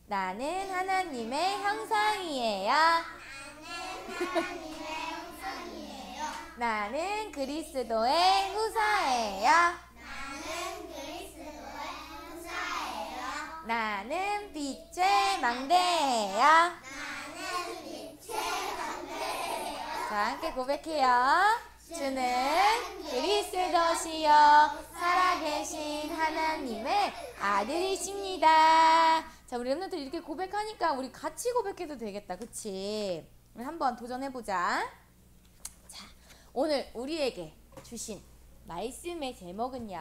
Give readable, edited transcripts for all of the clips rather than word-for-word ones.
나는 하나님의 형상이에요. 나는 그리스도의 후사예요. 나는 빛의 망대예요. 자, 함께 고백해요. 주는 그리스도시요 살아계신 하나님의 아들이십니다. 자, 우리 랩런들 이렇게 고백하니까 우리 같이 고백해도 되겠다. 그치? 우리 한번 도전해보자. 자, 오늘 우리에게 주신 말씀의 제목은요,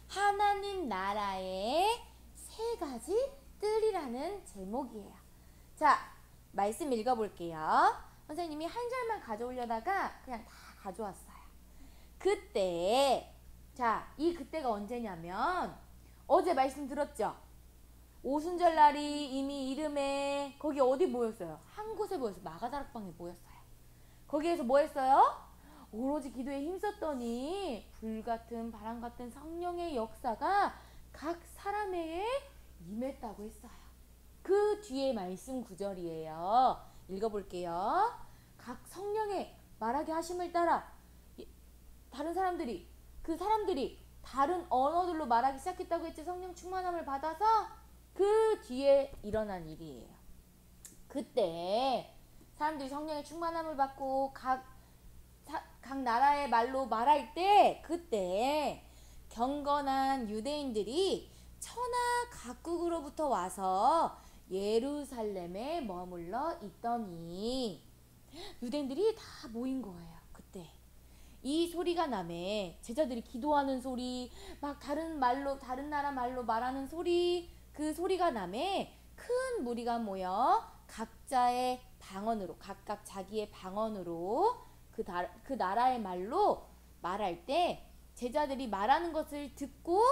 하나님 나라의 세 가지 뜰이라는 제목이에요. 자, 말씀 읽어볼게요. 선생님이 한 절만 가져오려다가 그냥 다 가져왔어요. 그때, 자, 이 그때가 언제냐면 어제 말씀 들었죠? 오순절 날이 이미 이름에 거기 어디 모였어요? 한 곳에 모였어요. 마가다락방에 모였어요. 거기에서 뭐 했어요? 오로지 기도에 힘썼더니 불같은 바람같은 성령의 역사가 각 사람에게 임했다고 했어요. 그 뒤에 말씀 구절이에요. 읽어볼게요. 각 성령의 말하게 하심을 따라 다른 사람들이 그 사람들이 다른 언어들로 말하기 시작했다고 했지. 성령 충만함을 받아서 그 뒤에 일어난 일이에요. 그때 사람들이 성령의 충만함을 받고 각 나라의 말로 말할 때 그때 경건한 유대인들이 천하 각국으로부터 와서 예루살렘에 머물러 있더니 유대인들이 다 모인 거예요. 그때 이 소리가 나매 제자들이 기도하는 소리, 막 다른 나라 말로 말하는 소리, 그 소리가 나매 큰 무리가 모여 각자의 방언으로, 각각 자기의 방언으로 그 나라의 말로 말할 때 제자들이 말하는 것을 듣고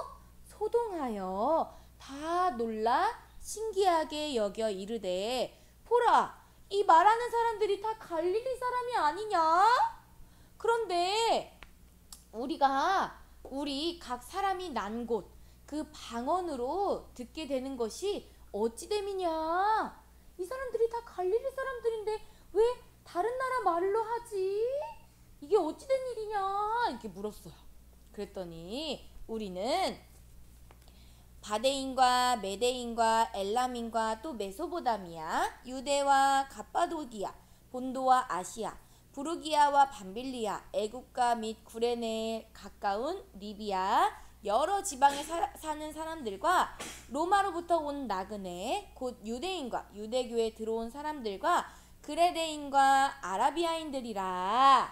소동하여 다 놀라 신기하게 여겨 이르되, 보라, 이 말하는 사람들이 다 갈릴리 사람이 아니냐? 그런데 우리 각 사람이 난 곳 그 방언으로 듣게 되는 것이 어찌 됨이냐? 이 사람들이 다 갈릴리 사람들인데 왜 다른 나라 말로 하지? 이게 어찌 된 일이냐? 이렇게 물었어요. 그랬더니 우리는 바데인과 메데인과 엘람인과 또 메소보다미아, 유대와 갑바도기아, 본도와 아시아, 부르기아와 밤빌리아, 애국가 및 구레네에 가까운 리비아, 여러 지방에 사는 사람들과 로마로부터 온 나그네, 곧 유대인과 유대교에 들어온 사람들과 그레데인과 아라비아인들이라.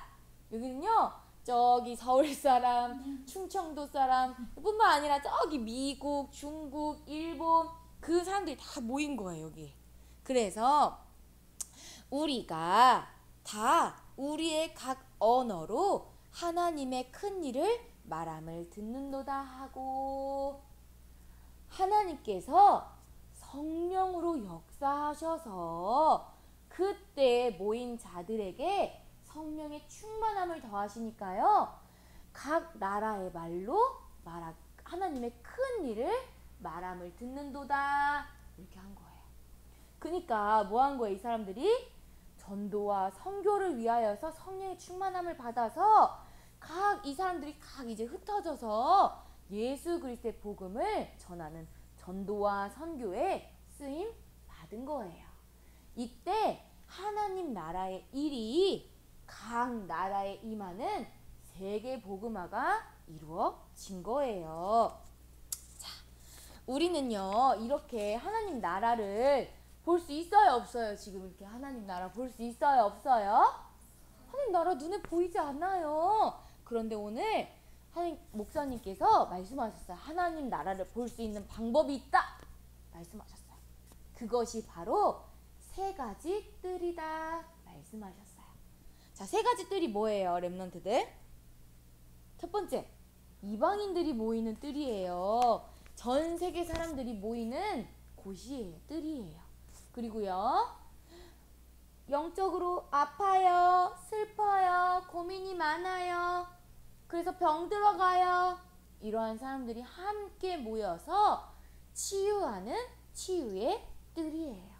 여기는요, 저기 서울 사람, 충청도 사람 뿐만 아니라 저기 미국, 중국, 일본 그 사람들이 다 모인 거예요, 여기. 그래서 우리가 다 우리의 각 언어로 하나님의 큰 일을 말함을 듣는도다 하고, 하나님께서 성령으로 역사하셔서 그때 모인 자들에게 성령의 충만함을 더하시니까요, 각 나라의 말로 하나님의 큰 일을 말함을 듣는도다, 이렇게 한 거예요. 그러니까 뭐 한 거예요? 이 사람들이 전도와 선교를 위하여서 성령의 충만함을 받아서 이 사람들이 이제 흩어져서 예수 그리스도의 복음을 전하는 전도와 선교에 쓰임 받은 거예요. 이때 하나님 나라의 일이 각 나라에 임하는 세계 복음화가 이루어진 거예요. 자, 우리는요, 이렇게 하나님 나라를 볼 수 있어요, 없어요? 지금 이렇게 하나님 나라 볼 수 있어요, 없어요? 하나님 나라 눈에 보이지 않아요. 그런데 오늘 하나님 목사님께서 말씀하셨어요. 하나님 나라를 볼 수 있는 방법이 있다 말씀하셨어요. 그것이 바로 세 가지 뜰이다 말씀하셨어요. 자, 세 가지 뜰이 뭐예요, 랩런트들? 첫 번째, 이방인들이 모이는 뜰이에요. 전 세계 사람들이 모이는 곳이에요, 뜰이에요. 그리고요, 영적으로 아파요, 슬퍼요, 고민이 많아요, 그래서 병 들어가요, 이러한 사람들이 함께 모여서 치유하는 치유의 뜰이에요.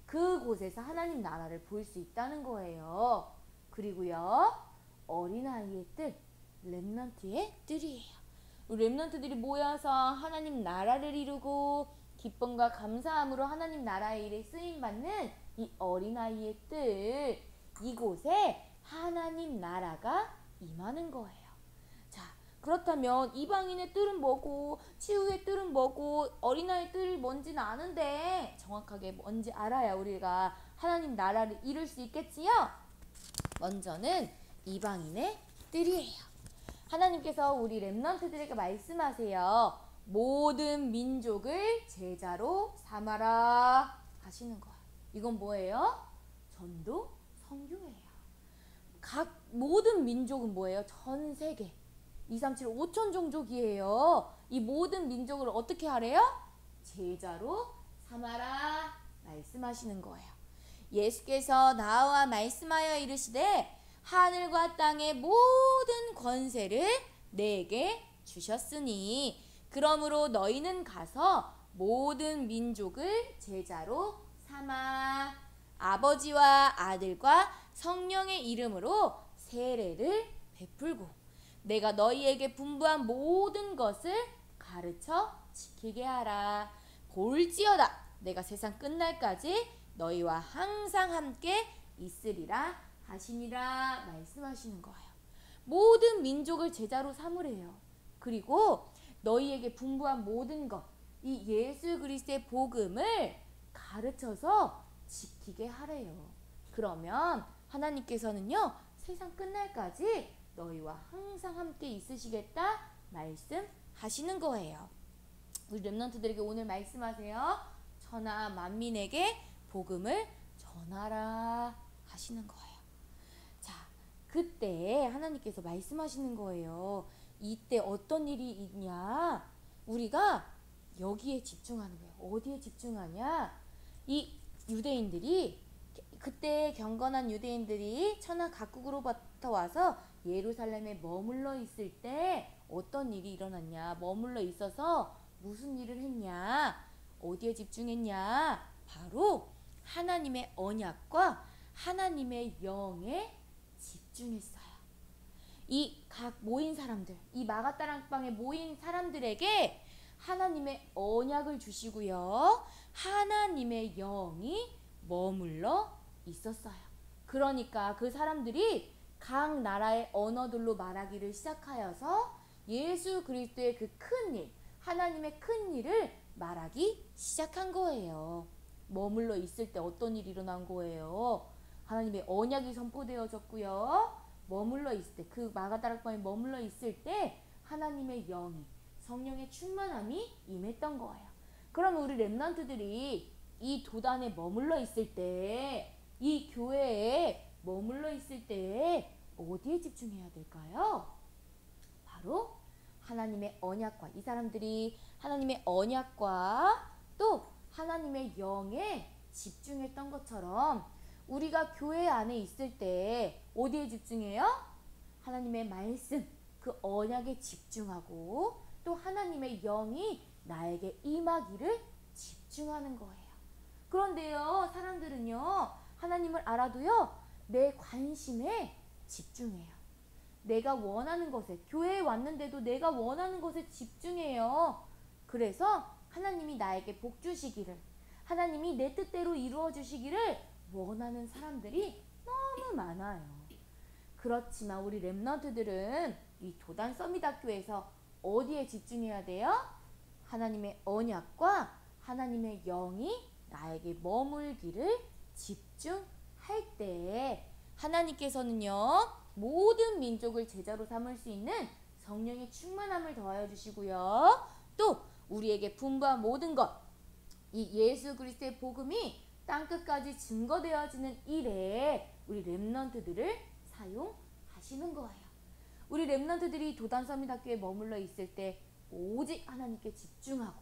그곳에서 하나님 나라를 볼 수 있다는 거예요. 그리고요, 어린아이의 뜰, 렘넌트의 뜰이에요. 렘넌트들이 모여서 하나님 나라를 이루고 기쁨과 감사함으로 하나님 나라의 일에 쓰임받는 이 어린아이의 뜰, 이곳에 하나님 나라가 임하는 거예요. 자, 그렇다면 이방인의 뜰은 뭐고 치유의 뜰은 뭐고 어린아이의 뜰이 뭔지는 아는데 정확하게 뭔지 알아야 우리가 하나님 나라를 이룰 수 있겠지요? 먼저는 이방인의 뜰이에요. 하나님께서 우리 렘넌트들에게 말씀하세요. 모든 민족을 제자로 삼아라 하시는 거예요. 이건 뭐예요? 전도 선교예요. 각 모든 민족은 뭐예요? 전 세계 2, 3, 7, 5천 종족이에요. 이 모든 민족을 어떻게 하래요? 제자로 삼아라 말씀하시는 거예요. 예수께서 나와 말씀하여 이르시되 하늘과 땅의 모든 권세를 내게 주셨으니 그러므로 너희는 가서 모든 민족을 제자로 삼아 아버지와 아들과 성령의 이름으로 세례를 베풀고 내가 너희에게 분부한 모든 것을 가르쳐 지키게 하라. 볼지어다 내가 세상 끝날까지 너희와 항상 함께 있으리라 하시니라 말씀하시는 거예요. 모든 민족을 제자로 삼으래요. 그리고 너희에게 분부한 모든 것, 이 예수 그리스도의 복음을 가르쳐서 지키게 하래요. 그러면 하나님께서는요, 세상 끝날까지 너희와 항상 함께 있으시겠다 말씀하시는 거예요. 우리 렘넌트들에게 오늘 말씀하세요. 천하 만민에게 복음을 전하라 하시는 거예요. 자, 그때 하나님께서 말씀하시는 거예요. 이때 어떤 일이 있냐? 우리가 여기에 집중하는 거예요. 어디에 집중하냐? 이 유대인들이 그때 경건한 유대인들이 천하 각국으로부터 와서 예루살렘에 머물러 있을 때 어떤 일이 일어났냐? 머물러 있어서 무슨 일을 했냐? 어디에 집중했냐? 바로 하나님의 언약과 하나님의 영에 집중했어요. 이 각 모인 사람들, 이 마가다락방에 모인 사람들에게 하나님의 언약을 주시고요. 하나님의 영이 머물러 있었어요. 그러니까 그 사람들이 각 나라의 언어들로 말하기를 시작하여서 예수 그리스도의 그 큰 일, 하나님의 큰 일을 말하기 시작한 거예요. 머물러 있을 때 어떤 일이 일어난 거예요? 하나님의 언약이 선포되어졌고요. 머물러 있을 때, 그 마가다락방에 머물러 있을 때 하나님의 영이, 성령의 충만함이 임했던 거예요. 그럼 우리 렘넌트들이 이 도단에 머물러 있을 때, 이 교회에 머물러 있을 때 어디에 집중해야 될까요? 바로 하나님의 언약과, 이 사람들이 하나님의 언약과 또 하나님의 영에 집중했던 것처럼 우리가 교회 안에 있을 때 어디에 집중해요? 하나님의 말씀, 그 언약에 집중하고 또 하나님의 영이 나에게 임하기를 집중하는 거예요. 그런데요, 사람들은요, 하나님을 알아도요, 내 관심에 집중해요. 내가 원하는 것에, 교회에 왔는데도 내가 원하는 것에 집중해요. 그래서 하나님이 나에게 복 주시기를, 하나님이 내 뜻대로 이루어 주시기를 원하는 사람들이 너무 많아요. 그렇지만 우리 렘넌트들은 이 도단 서밋학교에서 어디에 집중해야 돼요? 하나님의 언약과 하나님의 영이 나에게 머물기를 집중할 때 하나님께서는요, 모든 민족을 제자로 삼을 수 있는 성령의 충만함을 더하여 주시고요. 또 우리에게 분부한 모든 것, 이 예수 그리스도의 복음이 땅끝까지 증거되어지는 일에 우리 렘넌트들을 사용하시는 거예요. 우리 렘넌트들이 도단서밋학교에 머물러 있을 때 오직 하나님께 집중하고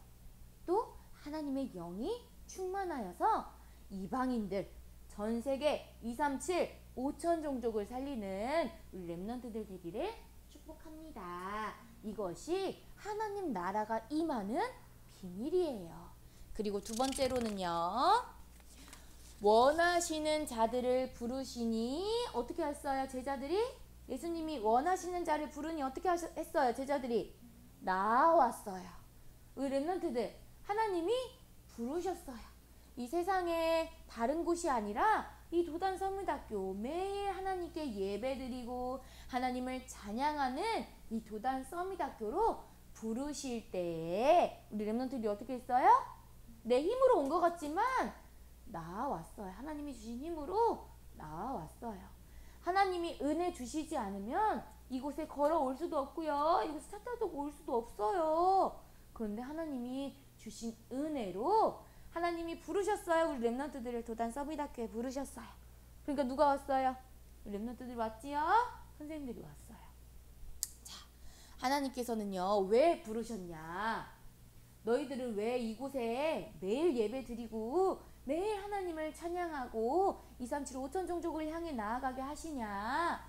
또 하나님의 영이 충만하여서 이방인들, 전세계 2, 3, 7, 5천 종족을 살리는 우리 렘넌트들 되기를 축복합니다. 이것이 하나님 나라가 임하는 비밀이에요. 그리고 두 번째로는요. 원하시는 자들을 부르시니 어떻게 했어요? 제자들이 예수님이 원하시는 자를 부르니 어떻게 했어요? 제자들이 나왔어요. 우리 렘넌트들 하나님이 부르셨어요. 이 세상에 다른 곳이 아니라 이 도단 서밋학교 매일 하나님께 예배드리고 하나님을 찬양하는 이 도단 서밋학교로 부르실 때 우리 렘넌트들이 어떻게 했어요? 내 힘으로 온 것 같지만 나왔어요. 하나님이 주신 힘으로 나왔어요. 하나님이 은혜 주시지 않으면 이곳에 걸어올 수도 없고요. 이곳에 차 타고 올 수도 없어요. 그런데 하나님이 주신 은혜로 하나님이 부르셨어요. 우리 렘넌트들을 도단 서밋학교에 부르셨어요. 그러니까 누가 왔어요? 우리 렘넌트들이 왔지요? 선생님들이 왔어요. 자, 하나님께서는요. 왜 부르셨냐? 너희들은 왜 이곳에 매일 예배 드리고 매일 하나님을 찬양하고 237 5천 종족을 향해 나아가게 하시냐?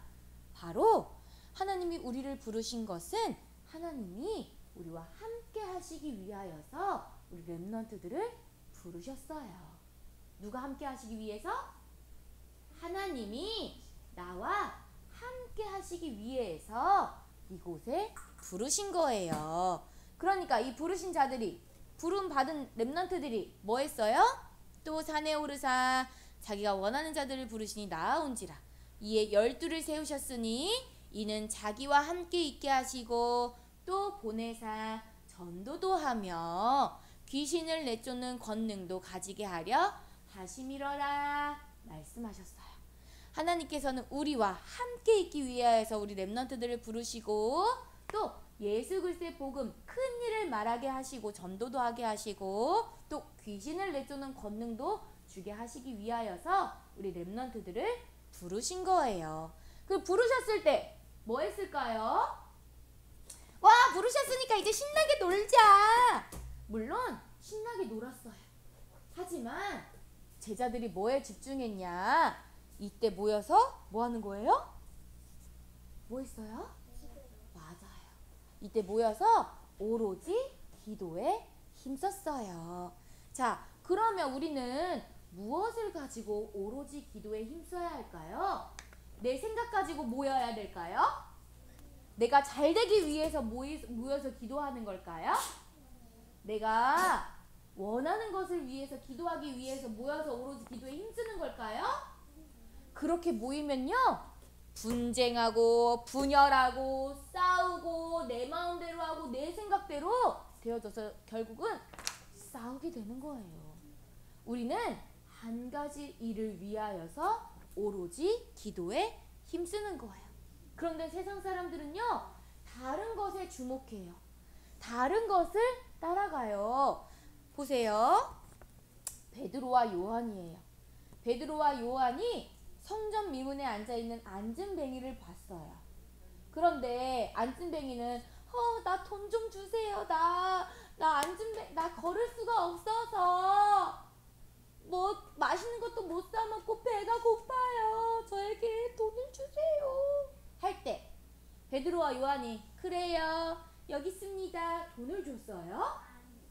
바로 하나님이 우리를 부르신 것은 하나님이 우리와 함께 하시기 위하여서 우리 렘넌트들을 부르셨어요. 누가 함께 하시기 위해서? 하나님이 나와 함께 하시기 위해서 이곳에 부르신 거예요. 그러니까 이 부르신 자들이 부름 받은 렘넌트들이 뭐 했어요? 또 산에 오르사 자기가 원하는 자들을 부르시니 나아온지라 이에 12를 세우셨으니 이는 자기와 함께 있게 하시고 또 보내사 전도도 하며 귀신을 내쫓는 권능도 가지게 하려 하심이러라 말씀하셨어요. 하나님께서는 우리와 함께 있기 위하여서 우리 렘넌트들을 부르시고 또 예수 그리스도의 복음 큰 일을 말하게 하시고 전도도 하게 하시고 또 귀신을 내쫓는 권능도 주게 하시기 위하여서 우리 렘넌트들을 부르신 거예요. 그 부르셨을 때 뭐 했을까요? 와, 부르셨으니까 이제 신나게 놀자. 물론 신나게 놀았어요. 하지만 제자들이 뭐에 집중했냐? 이때 모여서 뭐 하는 거예요? 뭐 했어요? 맞아요. 이때 모여서 오로지 기도에 힘썼어요. 자, 그러면 우리는 무엇을 가지고 오로지 기도에 힘써야 할까요? 내 생각 가지고 모여야 될까요? 내가 잘 되기 위해서 모여서 기도하는 걸까요? 내가 원하는 것을 위해서 기도하기 위해서 모여서 오로지 기도에 힘쓰는 걸까요? 그렇게 모이면요 분쟁하고 분열하고 싸우고 내 마음대로 하고 내 생각대로 되어져서 결국은 싸우게 되는 거예요. 우리는 한 가지 일을 위하여서 오로지 기도에 힘쓰는 거예요. 그런데 세상 사람들은요 다른 것에 주목해요. 다른 것을 따라가요. 보세요. 베드로와 요한이에요. 베드로와 요한이 성전 미문에 앉아있는 안진뱅이를 봤어요. 그런데 안진뱅이는 나 돈 좀 주세요. 나 걸을 수가 없어서 뭐 맛있는 것도 못 사 먹고 배가 고파요. 저에게 돈을 주세요. 할 때 베드로와 요한이 그래요. 여기 있습니다. 돈을 줬어요?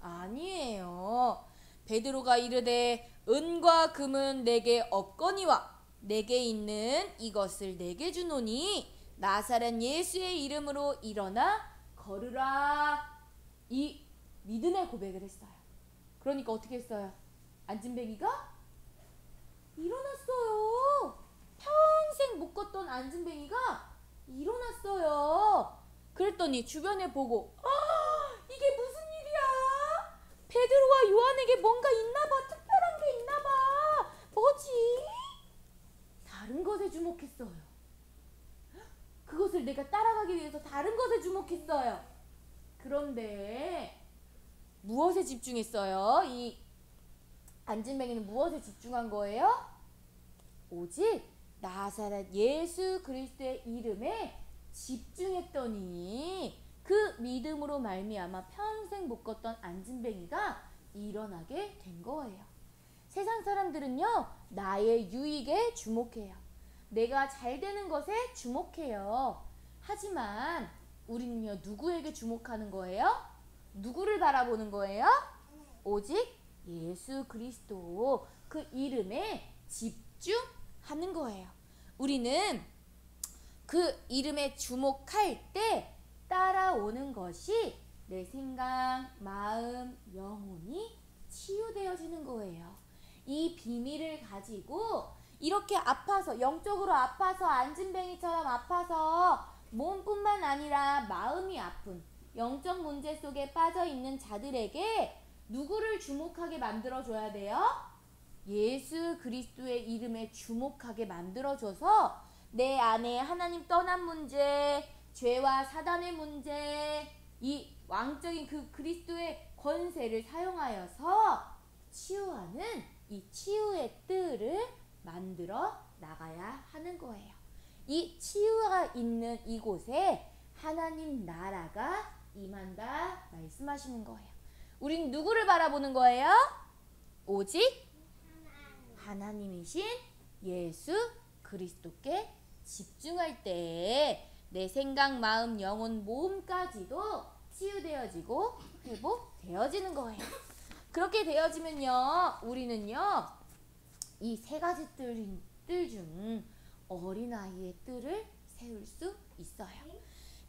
아니에요. 베드로가 이르되 은과 금은 내게 없거니와 내게 있는 이것을 내게 주노니 나사렛 예수의 이름으로 일어나 걸으라. 이 믿음의 고백을 했어요. 그러니까 어떻게 했어요? 안진뱅이가 일어났어요. 평생 못 걷던 안진뱅이가 일어났어요. 그랬더니 주변에 보고 이게 무슨 일이야? 베드로와 요한에게 뭔가 있나봐. 특별한 게 있나봐. 뭐지? 다른 것에 주목했어요. 그것을 내가 따라가기 위해서 다른 것에 주목했어요. 그런데 무엇에 집중했어요? 이 안진뱅이는 무엇에 집중한 거예요? 오직 나사렛 예수 그리스도의 이름에 집중했더니 그 믿음으로 말미암아 평생 못 걷던 안진뱅이가 일어나게 된 거예요. 세상 사람들은요 나의 유익에 주목해요. 내가 잘 되는 것에 주목해요. 하지만 우리는요 누구에게 주목하는 거예요? 누구를 바라보는 거예요? 오직 예수 그리스도 그 이름에 집중하는 거예요. 우리는 그 이름에 주목할 때 따라오는 것이 내 생각, 마음, 영혼이 치유되어지는 거예요. 이 비밀을 가지고 이렇게 아파서, 영적으로 아파서 안진뱅이처럼 아파서 몸뿐만 아니라 마음이 아픈 영적 문제 속에 빠져있는 자들에게 누구를 주목하게 만들어줘야 돼요? 예수 그리스도의 이름에 주목하게 만들어줘서 내 안에 하나님 떠난 문제, 죄와 사단의 문제, 이 왕적인 그 그리스도의 권세를 사용하여서 치유하는 이 치유의 뜰을 만들어 나가야 하는 거예요. 이 치유가 있는 이곳에 하나님 나라가 임한다 말씀하시는 거예요. 우린 누구를 바라보는 거예요? 오직 하나님이신 예수 그리스도께 집중할 때 내 생각, 마음, 영혼, 몸까지도 치유되어지고 회복되어지는 거예요. 그렇게 되어지면요, 우리는요, 이 세 가지 뜰 중 어린아이의 뜰을 세울 수 있어요.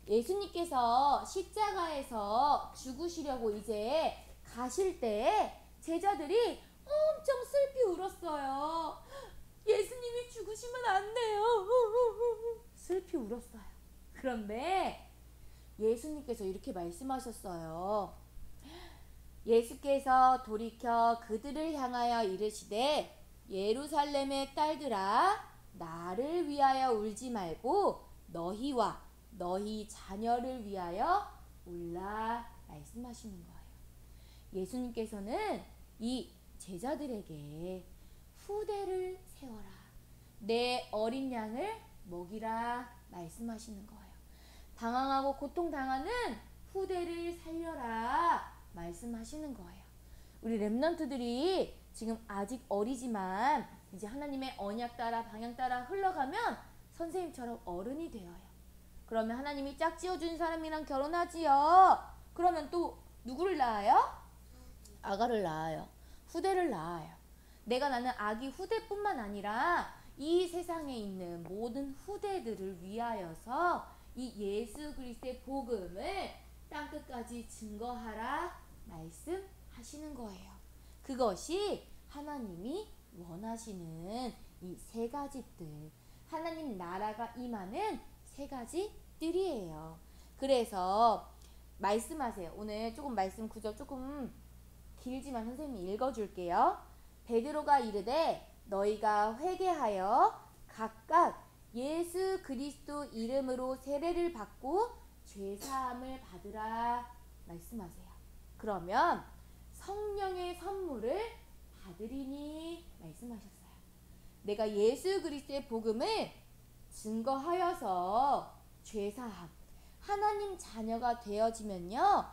예수님께서 십자가에서 죽으시려고 이제 가실 때 제자들이 엄청 슬피 울었어요. 예수님이 죽으시면 안 돼요. 슬피 울었어요. 그런데 예수님께서 이렇게 말씀하셨어요. 예수께서 돌이켜 그들을 향하여 이르시되 예루살렘의 딸들아 나를 위하여 울지 말고 너희와 너희 자녀를 위하여 울라 말씀하시는 거예요. 예수님께서는 이 제자들에게 후대를 세워라, 내 어린 양을 먹이라 말씀하시는 거예요. 방황하고 고통당하는 후대를 살려라 말씀하시는 거예요. 우리 렘넌트들이 지금 아직 어리지만 이제 하나님의 언약 따라 방향 따라 흘러가면 선생님처럼 어른이 되어요. 그러면 하나님이 짝지어준 사람이랑 결혼하지요. 그러면 또 누구를 낳아요? 아가를 낳아요. 후대를 낳아요. 내가 낳는 아기 후대뿐만 아니라 이 세상에 있는 모든 후대들을 위하여서 이 예수 그리스도의 복음을 땅끝까지 증거하라 말씀하시는 거예요. 그것이 하나님이 원하시는 이 세 가지 뜰, 하나님 나라가 임하는 세 가지 뜰이에요. 그래서 말씀하세요. 오늘 조금 말씀 구절 조금 길지만 선생님이 읽어줄게요. 베드로가 이르되 너희가 회개하여 각각 예수 그리스도 이름으로 세례를 받고 죄사함을 받으라 말씀하세요. 그러면 성령의 선물을 받으리니 말씀하셨어요. 내가 예수 그리스도의 복음을 증거하여서 죄사함, 하나님 자녀가 되어지면요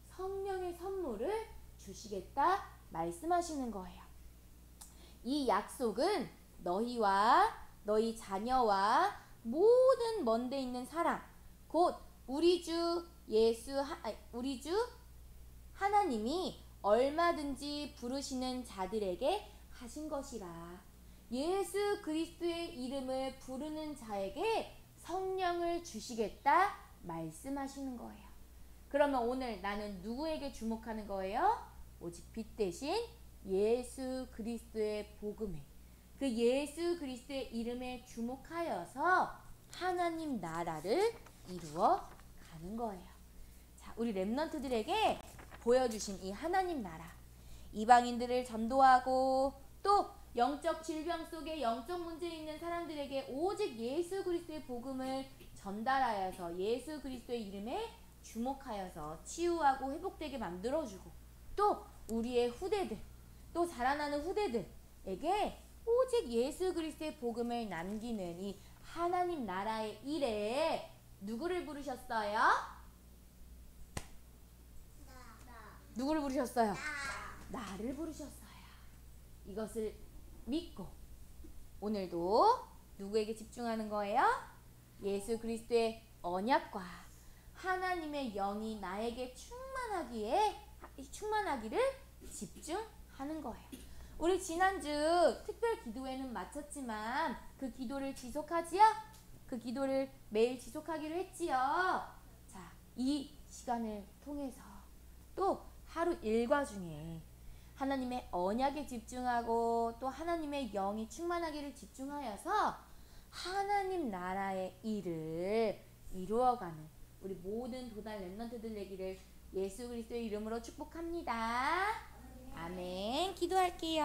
성령의 선물을 주시겠다 말씀하시는 거예요. 이 약속은 너희와 너희 자녀와 모든 먼데 있는 사람, 곧 우리 주 하나님이 얼마든지 부르시는 자들에게 하신 것이라. 예수 그리스도의 이름을 부르는 자에게 성령을 주시겠다 말씀하시는 거예요. 그러면 오늘 나는 누구에게 주목하는 거예요? 오직 빛 대신 예수 그리스도의 복음에, 그 예수 그리스도의 이름에 주목하여서 하나님 나라를 이루어 가는 거예요. 자, 우리 렘넌트들에게 보여주신 이 하나님 나라, 이방인들을 전도하고 또 영적 질병 속에 영적 문제 있는 사람들에게 오직 예수 그리스도의 복음을 전달하여서 예수 그리스도의 이름에 주목하여서 치유하고 회복되게 만들어주고, 또 우리의 후대들, 또 자라나는 후대들에게 오직 예수 그리스도의 복음을 남기는 이 하나님 나라의 일에 누구를 부르셨어요? 누구를 부르셨어요? 나를 부르셨어요. 이것을 믿고 오늘도 누구에게 집중하는 거예요? 예수 그리스도의 언약과 하나님의 영이 나에게 충만하기를 집중하는 하는 거예요. 우리 지난주 특별 기도회는 마쳤지만 그 기도를 지속하지요? 그 기도를 매일 지속하기로 했지요. 자, 이 시간을 통해서 또 하루 일과 중에 하나님의 언약에 집중하고 또 하나님의 영이 충만하기를 집중하여서 하나님 나라의 일을 이루어가는 우리 모든 도달 렘넌트들 되기를 예수 그리스도의 이름으로 축복합니다. 아멘. 기도할게요.